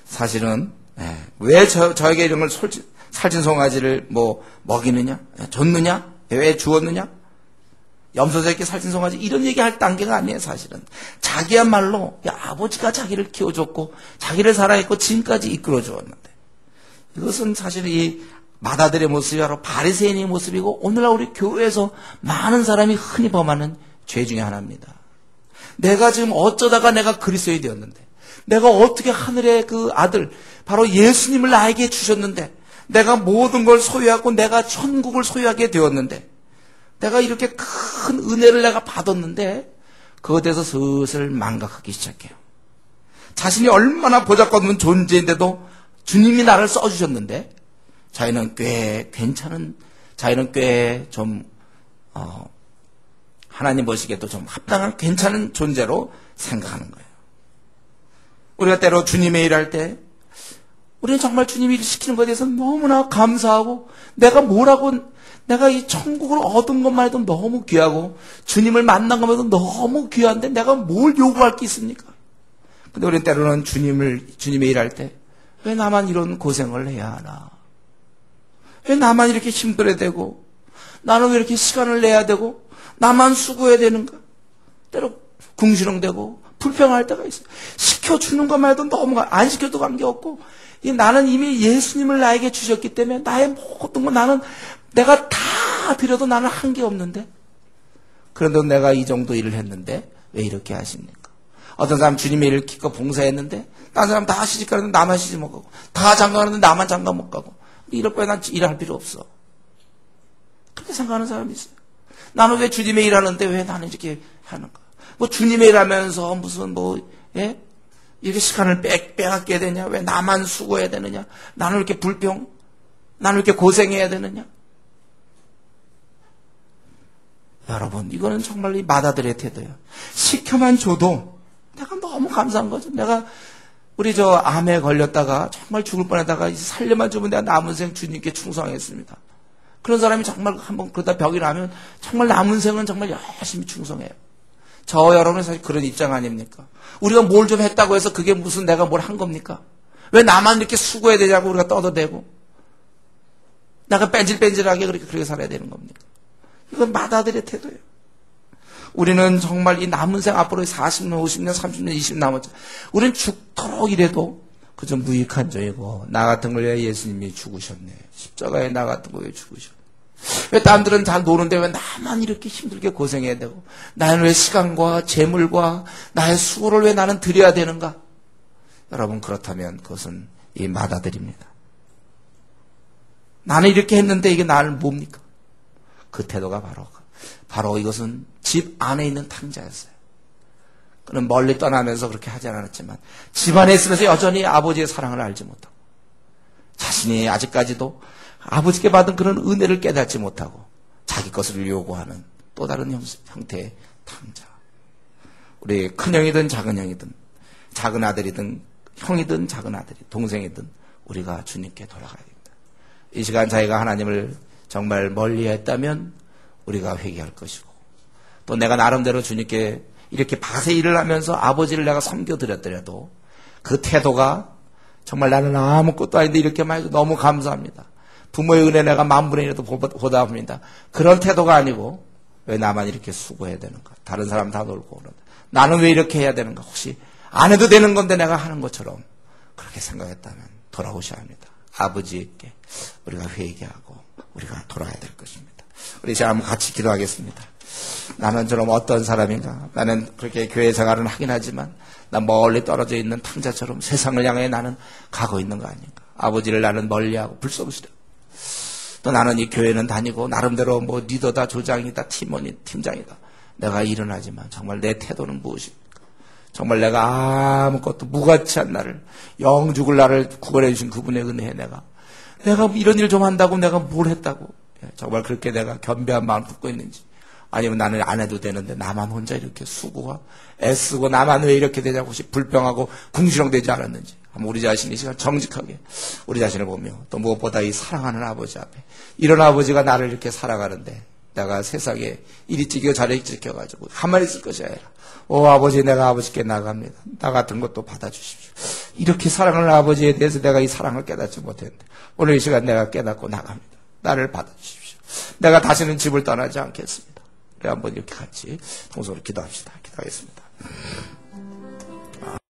사실은 왜 저에게 이런 걸 살찐 송아지를 먹이느냐? 줬느냐? 왜 주었느냐? 염소새끼 살찐 송아지 이런 얘기할 단계가 아니에요. 사실은 자기야말로 아버지가 자기를 키워줬고 자기를 살아있고 지금까지 이끌어주었는데, 이것은 사실 이 마다들의 모습이 바로 바리새인의 모습이고 오늘날 우리 교회에서 많은 사람이 흔히 범하는 죄 중에 하나입니다. 내가 지금 어쩌다가 내가 그리스도인이 되었는데, 내가 어떻게 하늘의 그 아들 바로 예수님을 나에게 주셨는데, 내가 모든 걸 소유하고 내가 천국을 소유하게 되었는데, 내가 이렇게 큰 은혜를 내가 받았는데 그것에 대해서 슬슬 망각하기 시작해요. 자신이 얼마나 보잘것없는 존재인데도 주님이 나를 써주셨는데 자기는 꽤 괜찮은, 자기는 꽤 좀 하나님 보시기에도 좀 합당한 괜찮은 존재로 생각하는 거예요. 우리가 때로 주님의 일할 때 우리는 정말 주님이 일 시키는 것에 대해서 너무나 감사하고, 내가 이 천국을 얻은 것만 해도 너무 귀하고 주님을 만난 것만 해도 너무 귀한데 내가 뭘 요구할 게 있습니까? 근데 우리는 때로는 주님의 일할 때 왜 나만 이런 고생을 해야 하나? 왜 나만 이렇게 힘들어야 되고, 나는 왜 이렇게 시간을 내야 되고, 나만 수고해야 되는가? 때로 궁시렁대고 불평할 때가 있어요. 시켜주는 것만 해도 너무, 안 시켜도 관계없고, 나는 이미 예수님을 나에게 주셨기 때문에 나의 모든 거 내가 다 드려도 나는 한 게 없는데, 그런데 내가 이 정도 일을 했는데 왜 이렇게 하십니까? 어떤 사람 주님의 일을 기껏 봉사했는데 다른 사람 다 시집가는데 나만 시집 못 가고, 다 장가가는데 나만 장가 못 가고, 이럴 거야 난 일할 필요 없어. 그렇게 생각하는 사람이 있어요. 나는 왜 주님의 일하는데 왜 나는 이렇게 하는가? 주님의 일하면서 무슨 이렇게 시간을 빼앗게 되냐? 왜 나만 수고해야 되느냐? 나는 이렇게 나는 이렇게 고생해야 되느냐? 여러분, 이거는 정말 이 마다들의 태도예요. 시켜만 줘도 내가 너무 감사한 거죠. 내가 우리 암에 걸렸다가 정말 죽을 뻔하다가 살려만 주면 내가 남은 생 주님께 충성하겠습니다. 그런 사람이 정말 한번 그러다 병이 나면 정말 남은 생은 정말 열심히 충성해요. 여러분은 사실 그런 입장 아닙니까? 우리가 뭘 좀 했다고 해서 그게 무슨 내가 뭘 한 겁니까? 왜 나만 이렇게 수고해야 되냐고 우리가 떠들대고, 내가 뺀질뺀질하게 그렇게 살아야 되는 겁니까? 이건 마다들의 태도예요. 우리는 정말 이 남은 생 앞으로 40년, 50년, 30년, 20년 남았죠. 우리는 죽도록 이래도 그저 무익한 종이고, 나 같은 걸 왜 예수님이 죽으셨네. 십자가에 나 같은 거 왜 죽으셨네. 왜 남들은 다 노는데 왜 나만 이렇게 힘들게 고생해야 되고, 나는 왜 시간과 재물과 나의 수고를 왜 나는 드려야 되는가? 여러분, 그렇다면 그것은 이 마다들입니다. 나는 이렇게 했는데 이게 나를 뭡니까? 그 태도가 바로 이것은 집 안에 있는 탕자였어요. 그는 멀리 떠나면서 그렇게 하지 않았지만 집 안에 있으면서 여전히 아버지의 사랑을 알지 못하고, 자신이 아직까지도 아버지께 받은 그런 은혜를 깨닫지 못하고 자기 것을 요구하는 또 다른 형태의 탕자. 우리 큰형이든 작은형이든, 작은 아들이든 형이든 작은 아들이 동생이든 우리가 주님께 돌아가야 됩니다. 이 시간 자기가 하나님을 정말 멀리했다면 우리가 회개할 것이고, 또 내가 나름대로 주님께 이렇게 밭에 일을 하면서 아버지를 내가 섬겨드렸더라도 그 태도가 정말 나는 아무것도 아닌데 이렇게 많이 너무 감사합니다. 부모의 은혜 내가 만분의 1이라도 보답합니다. 그런 태도가 아니고, 왜 나만 이렇게 수고해야 되는가? 다른 사람 다 놀고 그런데 나는 왜 이렇게 해야 되는가? 혹시 안 해도 되는 건데 내가 하는 것처럼 그렇게 생각했다면 돌아오셔야 합니다. 아버지께 우리가 회개하고 우리가 돌아야 될 것입니다. 우리 이제 한번 같이 기도하겠습니다. 나는 좀 어떤 사람인가? 나는 그렇게 교회 생활은 하긴 하지만 난 멀리 떨어져 있는 탕자처럼 세상을 향해 나는 가고 있는 거 아닌가? 아버지를 나는 멀리하고 불성실해. 또 나는 이 교회는 다니고 나름대로 리더다, 조장이다, 팀원이, 팀장이다. 내가 일어나지만 정말 내 태도는 무엇입니까? 정말 내가 아무것도 무가치한 나를, 영 죽을 나를 구원해 주신 그분의 은혜에 내가 이런 일 좀 한다고 내가 뭘 했다고, 정말 그렇게 내가 겸비한 마음을 품고 있는지, 아니면 나는 안 해도 되는데 나만 혼자 이렇게 수고가 애쓰고 나만 왜 이렇게 되냐고 혹시 불평하고 궁시렁대지 않았는지, 한번 우리 자신이 시간 정직하게 우리 자신을 보며, 또 무엇보다 이 사랑하는 아버지 앞에, 이런 아버지가 나를 이렇게 살아가는데 내가 세상에 이리 찌겨 저리 찌겨가지고 가만히 있을 것이 아니라, 아버지, 내가 아버지께 나갑니다. 나 같은 것도 받아주십시오. 이렇게 사랑하는 아버지에 대해서 내가 이 사랑을 깨닫지 못했는데 오늘 이 시간 내가 깨닫고 나갑니다. 나를 받아주십시오. 내가 다시는 집을 떠나지 않겠습니다. 우리 한번 이렇게 같이 통성으로 기도합시다. 기도하겠습니다.